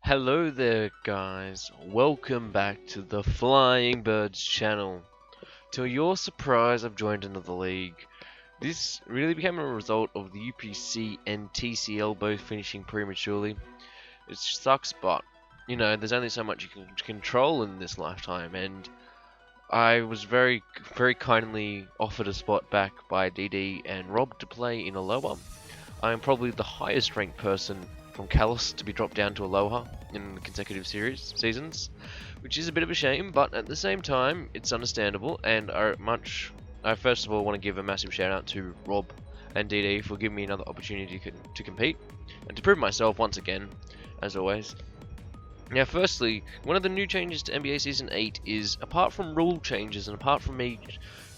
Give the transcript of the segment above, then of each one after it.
Hello there guys, welcome back to the Flying Birds channel. To your surprise, I've joined another league. This really became a result of the UPC and TCL both finishing prematurely. It sucks, but you know, there's only so much you can control in this lifetime, and I was very kindly offered a spot back by DD and Rob to play in Alola. I am probably the highest ranked person from Kalos to be dropped down to Aloha in consecutive seasons, which is a bit of a shame, but at the same time, it's understandable, and I first of all want to give a massive shout out to Rob and DD for giving me another opportunity to compete, and to prove myself once again, as always. Now firstly, one of the new changes to MBA Season 8 is, apart from rule changes and apart from me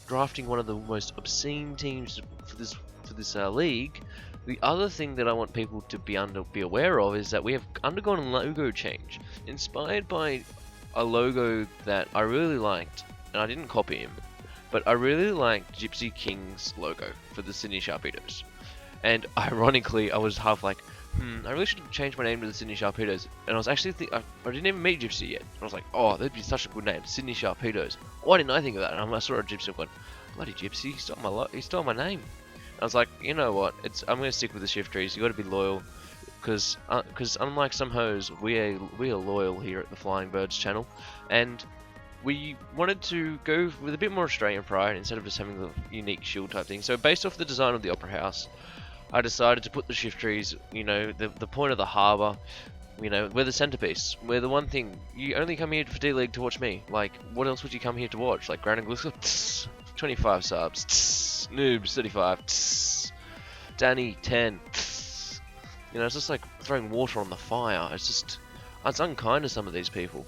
drafting one of the most obscene teams for this league, the other thing that I want people to be aware of is that we have undergone a logo change, inspired by a logo that I really liked, and I didn't copy him, but I really liked Gypsy King's logo for the Sydney Sharpedos. And ironically, I was half like, I really should have changed my name to the Sydney Sharpedos. And I was actually I didn't even meet Gypsy yet. I was like, oh, that'd be such a good name, Sydney Sharpedos. Why didn't I think of that? And I saw a Gypsy and went, bloody Gypsy, he stole my name. I was like, you know what? I'm gonna stick with the shift trees. You got to be loyal, because unlike some hoes, we are loyal here at the Flying Birds channel, and we wanted to go with a bit more Australian pride instead of just having the unique shield type thing. So based off the design of the Opera House, I decided to put the shift trees, you know, the point of the harbour. You know, we're the centerpiece. We're the one thing. You only come here for D-League to watch me. Like, what else would you come here to watch? Like, Grand and Glisco? 25 subs. Noobs, 35. Danny, 10. You know, it's just like throwing water on the fire. It's unkind to some of these people.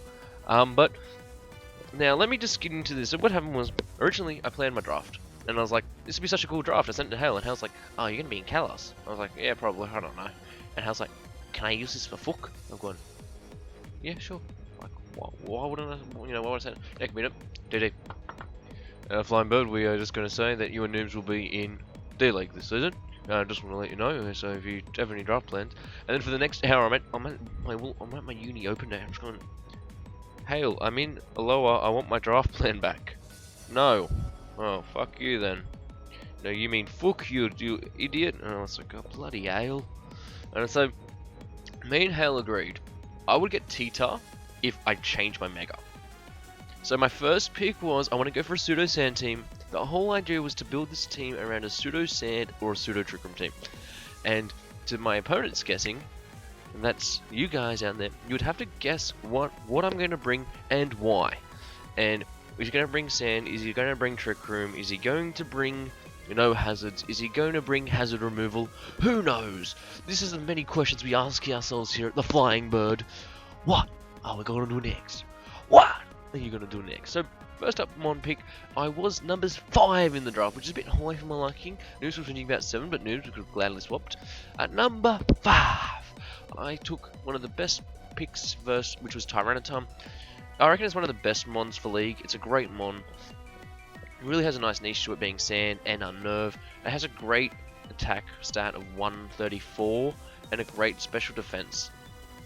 But now let me just get into this. So what happened was, originally I planned my draft, and I was like, this would be such a cool draft. I sent it to Hale, and Hale's like, oh, you're gonna be in Kalos. I was like, yeah, probably. I don't know. And Hale's like, can I use this for Fook? I'm going, yeah, sure. Like, why wouldn't I? You know, why would I say it? Next minute, DD. Flying Bird, we are just going to say that you and Noobs will be in D-League this season. I just want to let you know, so if you have any draft plans. And then for the next hour, I'm at my uni open day. I'm just going, Hale, I'm in Aloha, I want my draft plan back. No. Oh, fuck you then. No, you mean fuck you idiot. And I was like, oh, bloody Hale. And so, me and Hale agreed I would get Tita if I changed my Mega. So my first pick was, I want to go for a Pseudo Sand team. The whole idea was to build this team around a Pseudo Sand or a Pseudo Trick Room team. And to my opponent's guessing, and that's you guys out there, you would have to guess what I'm going to bring and why. And is he going to bring Sand? Is he going to bring Trick Room? Is he going to bring no hazards? Is he going to bring hazard removal? Who knows? This is the many questions we ask ourselves here at the Flying Bird. What are we going to do next? What are you going to do next? So first up, Mon pick, I was numbers 5 in the draft, which is a bit high for my liking. Noobs was thinking about 7, but Noobs could have gladly swapped. At number 5, I took one of the best picks first, which was Tyranitar. I reckon it's one of the best Mons for League. It's a great Mon. It really has a nice niche to it, being Sand and Unnerve. It has a great attack stat of 134 and a great special defense.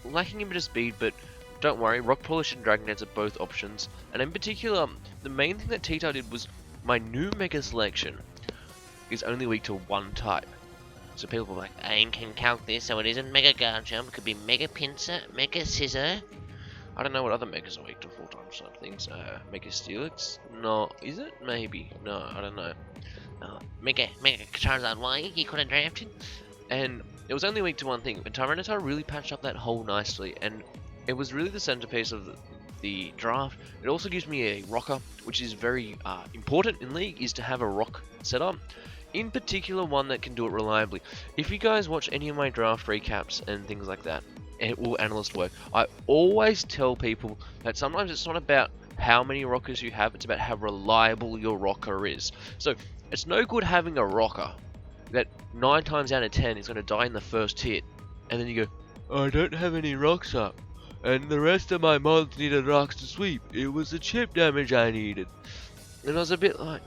Lacking a bit of speed, but don't worry, Rock Polish and Dragon Dance are both options. And in particular, the main thing that Tita did was, my new Mega selection is only weak to one type. So people were like, I can calc this so it isn't Mega Guard Jump, it could be Mega Pincer, Mega Scissor. I don't know what other Megas are weak to 4 times type things. Mega Steelix? No, is it? Maybe. No, I don't know. Mega Charizard Y, he could have drafted. And it was only weak to one thing, but Tyranitar really patched up that hole nicely, and it was really the centerpiece of the draft. It also gives me a rocker, which is very important in League, is to have a rock setup. In particular, one that can do it reliably. If you guys watch any of my draft recaps and things like that, or analyst work, I always tell people that sometimes it's not about how many rockers you have, it's about how reliable your rocker is. So, it's no good having a rocker that 9 times out of 10 is going to die in the first hit, and then you go, I don't have any rocks up, and the rest of my mods needed rocks to sweep. It was the chip damage I needed. And I was a bit like,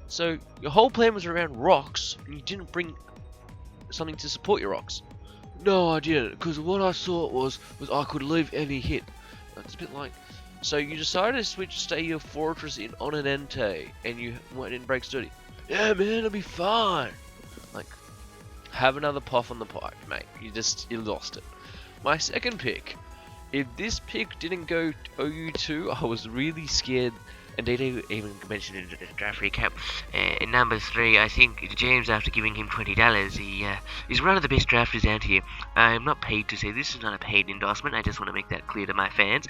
so your whole plan was around rocks, and you didn't bring something to support your rocks. No, I didn't, because what I thought was I could leave any hit. It's a bit like, so you decided to stay your fortress in on an Entei, and you went in break sturdy. Yeah, man, it'll be fine. Like, have another puff on the pipe, mate. You lost it. My second pick. If this pick didn't go OU2, I was really scared. And they even mentioned it in the draft recap. In number 3, I think James, after giving him $20, he's one of the best drafters out here. I'm not paid to say this is not a paid endorsement. I just want to make that clear to my fans.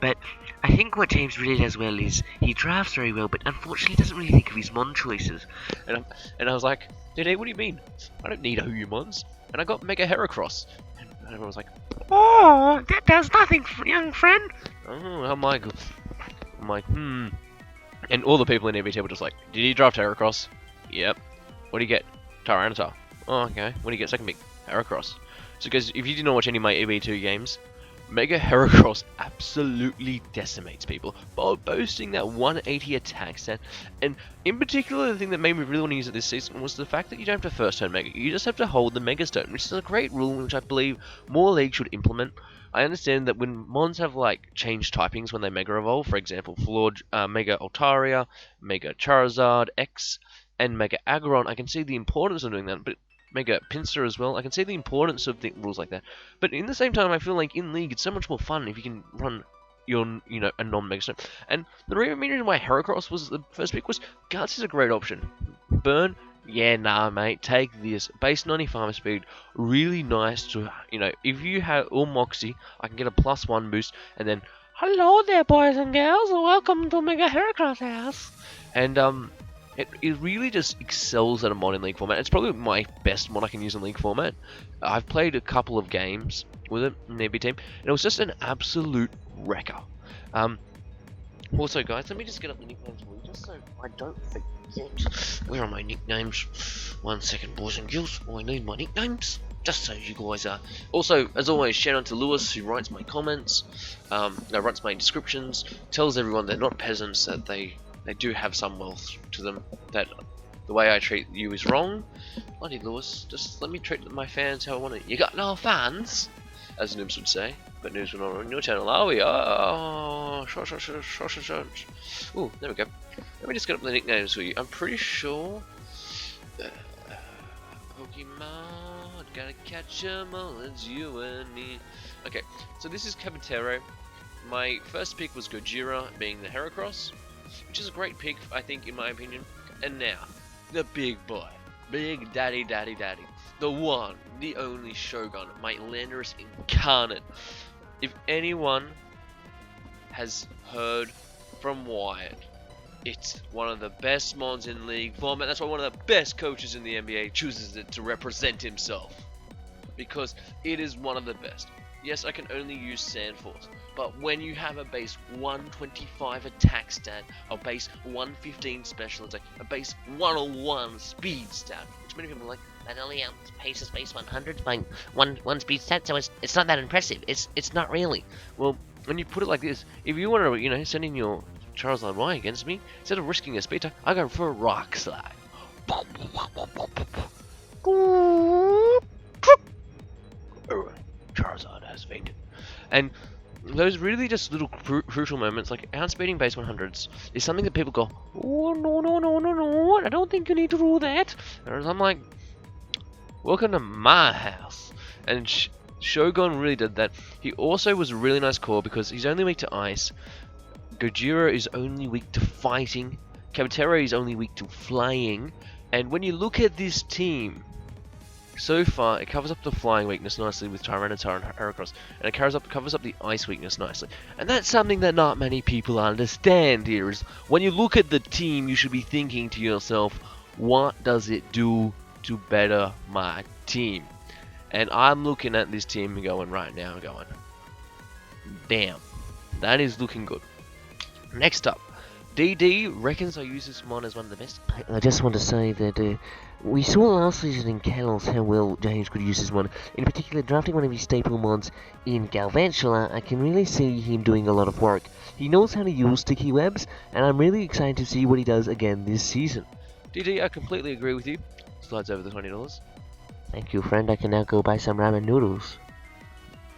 But I think what James really does well is he drafts very well, but unfortunately doesn't really think of his mon choices. And I was like, Dede, what do you mean? I don't need OU mons. And I got Mega Heracross. And everyone was like, oh, that does nothing, young friend. Oh my god. I'm like, And all the people in MBA were just like, did you draft Heracross? Yep. What do you get? Tyranitar. Oh, okay. What do you get second pick? Heracross. So guys, if you didn't watch any of my EV2 games, Mega Heracross absolutely decimates people by boasting that 180 attack stat. And in particular, the thing that made me really want to use it this season was the fact that you don't have to first turn Mega. You just have to hold the Mega Stone, which is a great rule which I believe more leagues should implement. I understand that when mons have like changed typings when they Mega Evolve, for example, Mega Altaria, Mega Charizard X, and Mega Aggron, I can see the importance of doing that, but Mega Pinsir as well, I can see the importance of rules like that. But in the same time, I feel like in League, it's so much more fun if you can run your, a non-Mega Stone. And the reason why Heracross was the first pick was Guts is a great option. Burn, yeah, nah, mate, take this. Base 95 speed, really nice to, if you have all Moxie, I can get a +1 boost, and then, hello there, boys and girls, welcome to Mega Heracross house. And, it really just excels at a mod in League format. It's probably my best mod I can use in League format. I've played a couple of games with it in the MB team, and it was just an absolute wrecker. Also, guys, let me just get up the nicknames for you, just so I don't forget. Where are my nicknames? 1 second, boys and girls. I need my nicknames, just so you guys are. Also, as always, shout out to Lewis, who writes my comments, writes my descriptions, tells everyone they're not peasants, that they do have some wealth to them, that the way I treat you is wrong. Bloody Lewis, just let me treat my fans how I want it. You got no fans, as Noobs would say, but Noobs, we're not on your channel, are we? Oh, short. Ooh, there we go. Let me just get up the nicknames for you. I'm pretty sure Pokemon, gotta catch 'em all, it's you and me. Okay, so this is Cabotero. My first pick was Gojira, being the Heracross, which is a great pick, I think, in my opinion. And now, the big boy, Big Daddy, the one, the only Shogun, my Landorus incarnate. If anyone has heard from Wyatt, it's one of the best mons in League format. That's why one of the best coaches in the NBA chooses it to represent himself, because it is one of the best. Yes, I can only use Sandforce, but when you have a base 125 attack stat, a base 115 special attack, a base 101 speed stat, which many people are like, that only paces base 100 by one speed stat, so it's not that impressive. It's not really. Well, when you put it like this, if you want to, send in your Charizard Y against me, instead of risking a speed attack, I go for a Rock Slide. Charizard has fainted. And those really just little crucial moments, like outspeeding base 100s, is something that people go, oh, no, I don't think you need to do that. And I'm like, welcome to my house. And Shogun really did that. He also was a really nice core because he's only weak to ice. Gojira is only weak to fighting. Cabotero is only weak to flying. And when you look at this team, so far, it covers up the flying weakness nicely with Tyranitar and Heracross, and it covers up the ice weakness nicely. And that's something that not many people understand here, is when you look at the team, you should be thinking to yourself, what does it do to better my team? And I'm looking at this team right now, going, damn, that is looking good. Next up, DD reckons I use this mon as one of the best. I just want to say that we saw last season in Kalos how well James could use this mon. In particular, drafting one of his staple mods in Galvantula, I can really see him doing a lot of work. He knows how to use sticky webs, and I'm really excited to see what he does again this season. DD, I completely agree with you. Slides over the $20. Thank you, friend. I can now go buy some ramen noodles.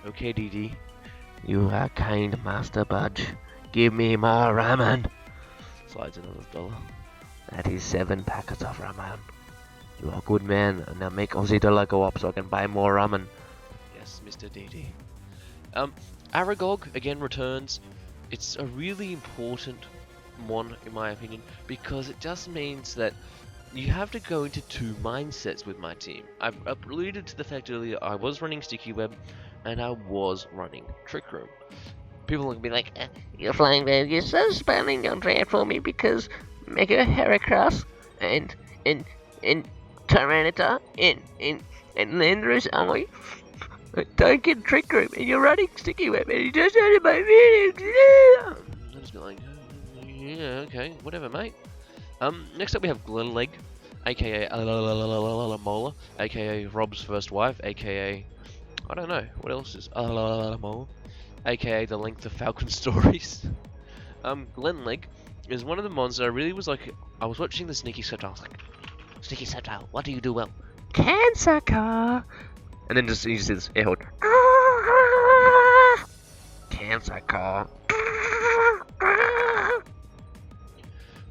Okay, DD. You are kind, Master Budge. Give me my ramen. Slides another dollar. That is 7 packets of ramen. You are a good man, and now make Aussie dollar go up so I can buy more ramen. Yes, Mr. DD. Aragog again returns. It's a really important one in my opinion because it just means that you have to go into 2 mindsets with my team. I've alluded to the fact earlier I was running Sticky Web and I was running Trick Room. People will be like, You're flying there. You're so spelling your draft for me because Mega Heracross and Tyranitar and Landorus Eye don't get Trick Room and you're running Sticky Web and you just heard my video. I'm just going, yeah, okay, whatever, mate. Next up we have Glenleg, aka Alola Mola, aka Rob's first wife, aka I don't know what else is Alola Mola, aka the length of Falcon stories. Glenleg is one of the mons that I really was like. I was watching the Sneaky Sceptile. I was like, Sneaky Sceptile, what do you do well? Cancer car. And then just you see this air horn. Cancer car.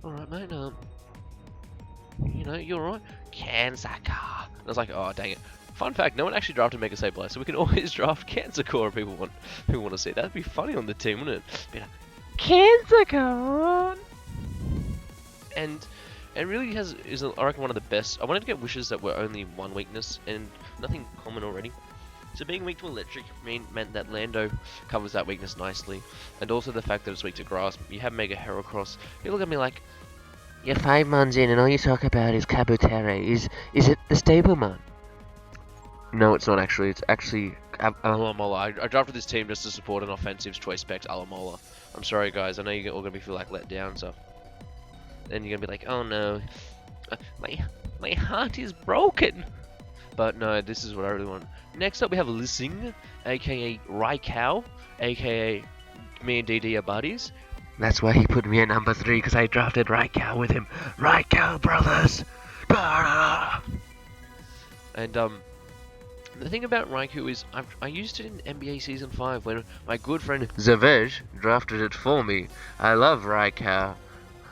Alright, mate, you know, you're alright. Cancer car. And I was like, oh, dang it. Fun fact, no one actually drafted Mega Sableye, so we can always draft Cancer Core if people want to see it. That'd be funny on the team, wouldn't it? Be like, Cancer Core! And it really is, I reckon, one of the best. I wanted to get wishes that were only 1 weakness, and nothing common already. So being weak to electric meant that Lando covers that weakness nicely, and also the fact that it's weak to grass. You have Mega Heracross. People look at me like, you're 5 months in and all you talk about is Kabutere. Is it the Stablemon? No, it's not actually. It's actually Alamola. I drafted this team just to support an offensive choice spec Alamola. I'm sorry guys, I know you're all gonna feel like let down, so then you're gonna be like, oh no, my heart is broken. But no, this is what I really want. Next up we have Lissing, aka Raikau, aka me and DD are buddies. That's why he put me at number 3, because I drafted Raikau with him. Raikau brothers! And the thing about Raikou is I used it in MBA Season 5 when my good friend Zavej drafted it for me. I love Raikau.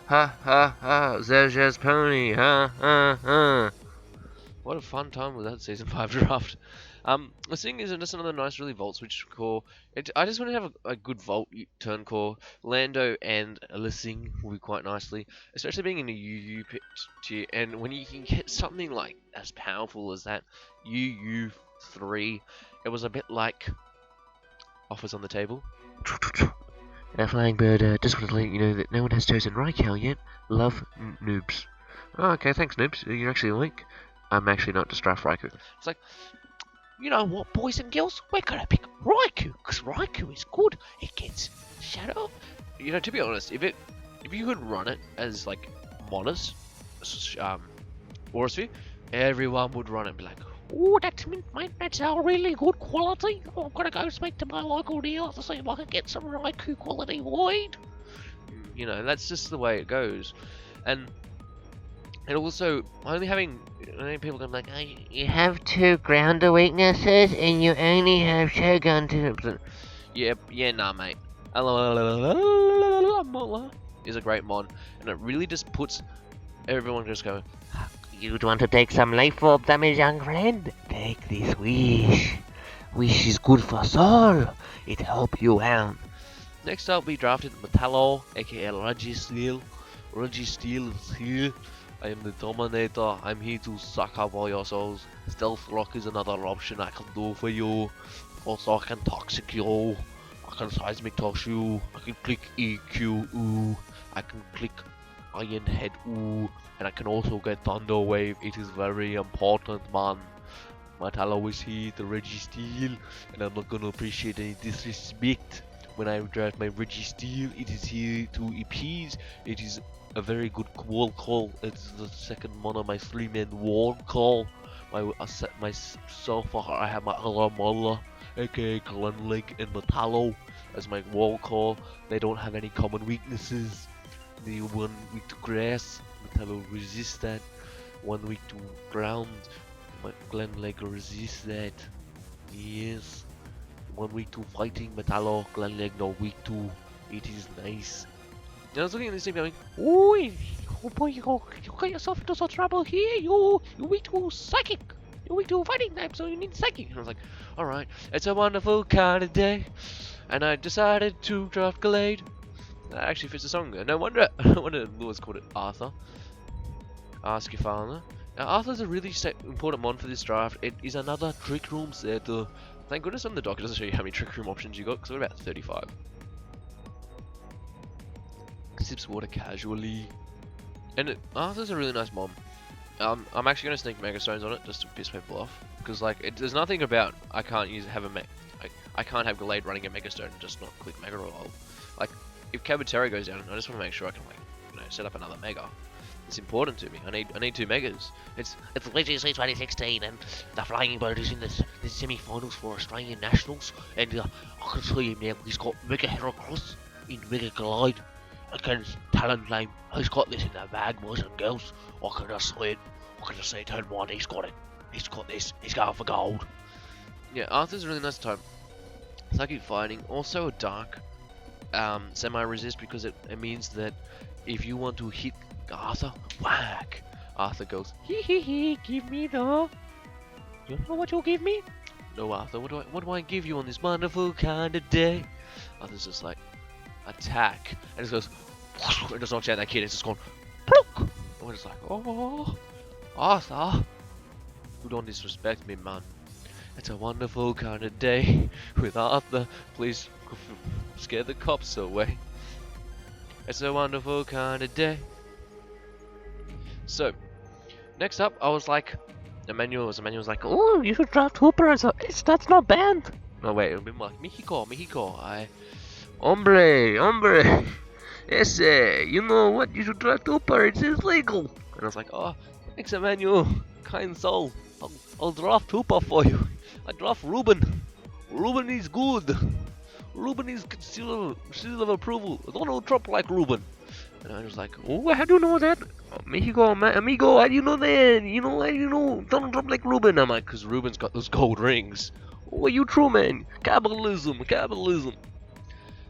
Ha ha ha, Zez's pony, ha ha ha. What a fun time with that Season 5 draft. The thing is, just another nice, really Volt Switch core. I just want to have a good Volt turn core. Lando and Lissing will be quite nicely, especially being in a UU pit tier. And when you can get something like as powerful as that UU3, it was a bit like offers on the table. Flying Bird, just wanted to let you know that no one has chosen Raikau yet. Love, noobs. Oh, okay, thanks, noobs. You're actually awake. I'm actually not just draft Raikou. It's like, you know what, boys and girls? We're gonna pick Raikou, because Raikou is good. It gets Shadow. You know, to be honest, if you could run it as like Monas, Aurasphere, everyone would run it and be like, oh, that's mate, that's a really good quality. Oh, I'm gonna go speak to my local dealer to see if I can get some Raikou quality weed. You know, that's just the way it goes. And also, only people going like, oh, you have 2 grounder weaknesses and you only have Shogun to... Yeah, nah, mate. Is a great mod, and it really just puts everyone just going, you'd want to take some life orb damage, young friend? Take this wish. Wish is good for soul. It help you out. Next up, we drafted Metallo, aka Registeel. Registeel is here. I am the Dominator. I'm here to suck up all your souls. Stealth Rock is another option I can do for you. Also, I can Toxic you. I can Seismic Toss you. I can click EQ, ooh. I can click Iron Head, ooh. And I can also get Thunder Wave. It is very important, man. Metallo is here, the Registeel. And I'm not gonna appreciate any disrespect when I draft my Registeel. It is here to appease. It is a very good wall call. It's the second one of my 3-man wall call. So far I have my Alamola, aka Glenleg, and Metallo as my wall call. They don't have any common weaknesses. The 1 weak to grass, Metallo resists that. 1 weak to ground, My Glenlegg resists that. Yes. 1 week 2 fighting, but hello, Glenlegg no week 2. It is nice. And I was looking at this thing going, oi, oh boy, you got yourself into some trouble here. You weak to psychic. You're weak to fighting type, so you need psychic. And I was like, alright, it's a wonderful kind of day. And I decided to draft Glade. That actually fits the song. No wonder Lewis called it Arthur. Ask your father. Now, Arthur's a really important mon for this draft. It is another trick room set. Thank goodness on the dock it doesn't show you how many trick room options you got, because we're about 35. Sips water casually. And Arthur's a really nice mon. I'm actually going to sneak Mega Stones on it just to piss people off. Because, like, there's nothing about I can't have Glade running a Mega Stone and just not click Mega Roll. Like, if Kabuteria goes down, I just want to make sure I can, like, set up another Mega. It's important to me. I need 2 Megas. It's VGC 2016 and the Flying Bird is in the semi-finals for Australian Nationals, and I can see him now. He's got Mega Heracross in Mega Glide against Talonflame. He's got this in the bag, boys and girls. I can just see it. I can just see it. Turn one. He's got it. He's got this. He's going for gold. Yeah, Arthur's a really nice type. Psychic Fighting, also a dark semi-resist, because it means that if you want to hit Arthur, whack! Arthur goes, hee, give me the... You know what you'll give me? No, Arthur, what do I give you on this wonderful kind of day? Arthur's just like, attack. And it goes, and just knocks out that kid, it's just gone, plunk! And we're just like, oh, Arthur, you don't disrespect me, man. It's a wonderful kind of day with Arthur. Please scare the cops away. It's a wonderful kind of day. So, next up, I was like, Emmanuel was like, Oh, you should draft Hooper. That's not bad. no wait, it'll be more like, Mexico, Hombre. Ese, you know what? You should draft Hooper. It's illegal. And I was like, oh, thanks Emmanuel, kind soul. I'll draft Hooper for you. I draft Ruben. Ruben is good. Ruben is seal of approval. Donald Trump like Ruben. And I was like, Oh, how do you know that? Mexico, amigo, how do you know that? How do you know Donald Trump like Ruben? I'm like, because Ruben's got those gold rings. oh, you true, man. Capitalism.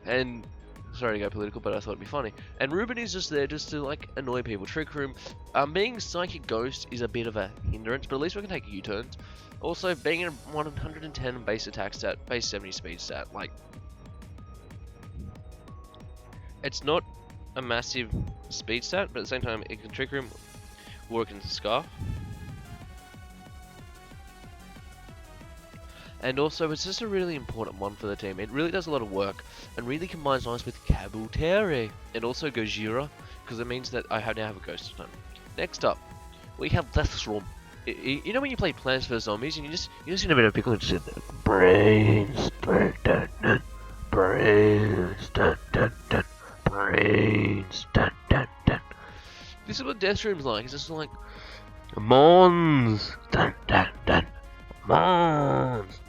And sorry to go political, but I thought it'd be funny. And Ruben is just there just to like annoy people. Trick Room. Being Psychic Ghost is a bit of a hindrance, but at least we can take U-turns. Also, being a 110 base attack stat, base 70 speed stat, like, it's not a massive speed stat, but at the same time, it can Trick Room, work into Scarf. And also, it's just a really important one for the team. It really does a lot of work, and really combines nice with Kabuteria, and also Gojira, because it means that I now have a Ghost Stone. Next up, we have Death Storm. You know when you play Plants vs Zombies, and you just need a bit of pickle and just sit there. brains, brains, brains, This is what Death Storm's like. It's just like, Mons, Mons,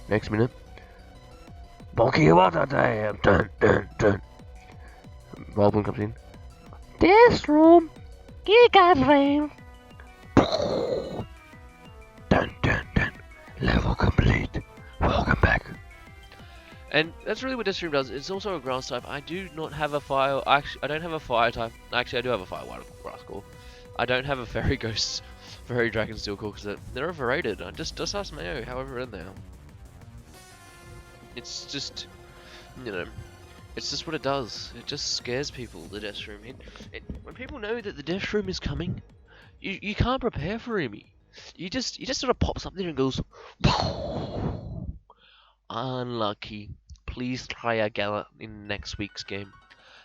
Next minute. Bulky water time, Baldwin comes in. This room. Giga Dream. Level complete. Welcome back. and that's really what Death Storm does. It's also a grass type. I do not have a fire. Actually, I don't have a fire type. Actually, I do have a fire wild grass core. I don't have a fairy ghost, fairy dragon steel core because they're overrated. Just ask Mayo, however in there. It's just, it's just what it does. It just scares people. The Death Storm. When people know that the Death Storm is coming, you can't prepare for him. You just sort of pops up there and goes, unlucky. Please try again in next week's game.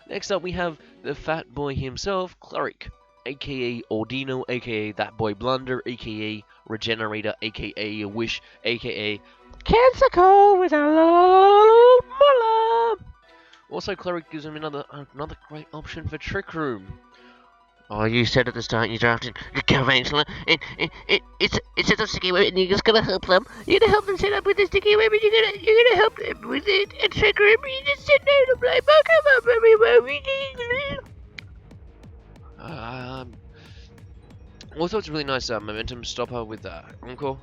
Next up, we have the fat boy himself, Cleric, aka Ordino, aka That Boy Blunder, aka Regenerator, aka Wish, aka Kensico with a little Also, Cleric gives him another great option for Trick Room. Oh, you said at the start you drafted the conventional, and it's a sticky web, and you're just gonna help them. You're gonna help them set up with the sticky web, and you're gonna help them with it. And Trick Room, you just sit there to play Pokemon everywhere. Also, it's a really nice momentum stopper with Encore.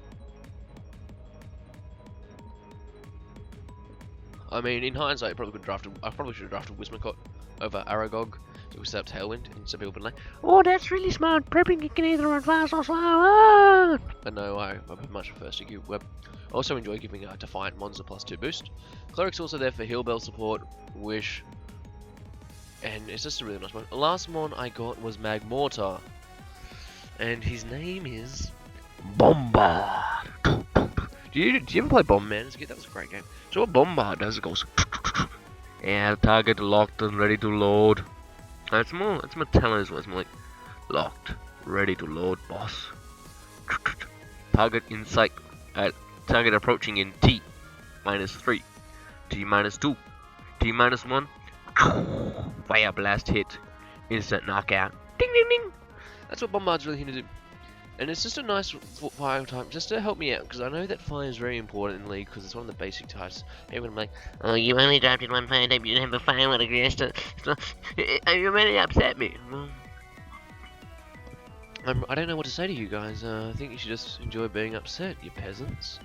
I mean, in hindsight, I probably should have drafted Wismacott over Aragog. So we set up Tailwind, and some people have been like, Oh, that's really smart. Prepping you can either advance or slow. Ah! but no, I much prefer Sticky Web. I also enjoy giving Defiant Mons a +2 boost. Cleric's also there for Heal Bell support, Wish, and it's just a really nice one. The last one I got was Magmortar, and his name is Bombard. Do you ever play Bombman as a kid? That was a great game. So what Bombard does, it goes, yeah, target locked and ready to load. It's more Talon's one. It's more like locked, ready to load, boss. Target in sight. Target approaching in T -3, T -2, T -1. Fire blast hit, instant knockout. Ding ding ding. That's what Bombard's really here to do. And it's just a nice fire type, just to help me out, because I know that fire is very important in League, because it's one of the basic types. People are like, Oh, you only drafted one fire type. You didn't have a fire one against it. You really upset me. I don't know what to say to you guys. I think you should just enjoy being upset, you peasants.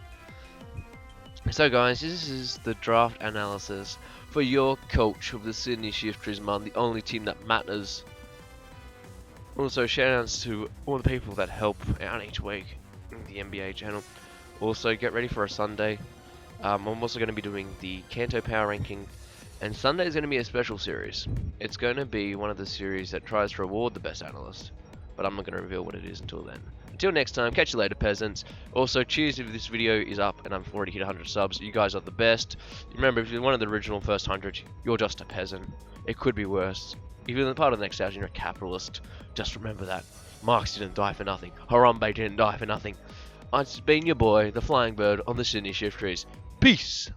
So guys, this is the draft analysis for your coach of the Sydney Shifters, man, the only team that matters. Also, shoutouts to all the people that help out each week in the MBA channel. Also, get ready for a Sunday. I'm also going to be doing the Kanto Power Ranking, and Sunday is going to be a special series. It's going to be one of the series that tries to reward the best analyst, but I'm not going to reveal what it is until then. Until next time, catch you later, peasants. Also, cheers if this video is up and I've already hit 100 subs. You guys are the best. Remember, if you're one of the original first 100, you're just a peasant. It could be worse. If you're part of the next 1,000, you're a capitalist. Just remember that. Marx didn't die for nothing. Harambe didn't die for nothing. It's been your boy, the Flying Bird, on the Sydney Shift Trees. Peace!